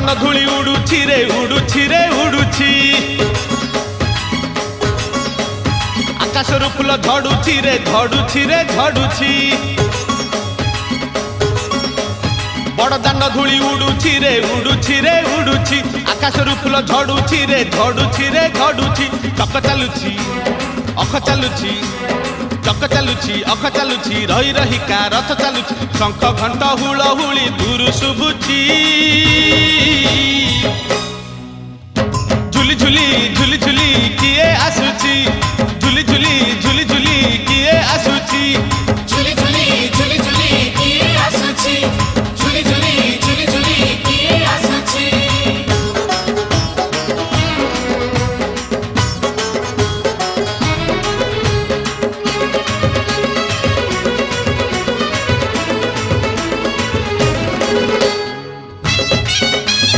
दान धूली उड़ुछि रे उड़ुछि रे उड़ुछि आकाशरू फूल झड़ुछि रे झड़ुछि रे झड़ुछि बड़ दान धूली उड़ुछि रे उड़ुछि रे उड़ुछि आकाशरू फूल झड़ुछि रे झड़ुछि रे झड़ुछि चक चालुछि अख चालुछि चक चालुछि अख चालुछि रही रही का रथ चालुछि शंख घंट हुलहुली दूर शुभुछि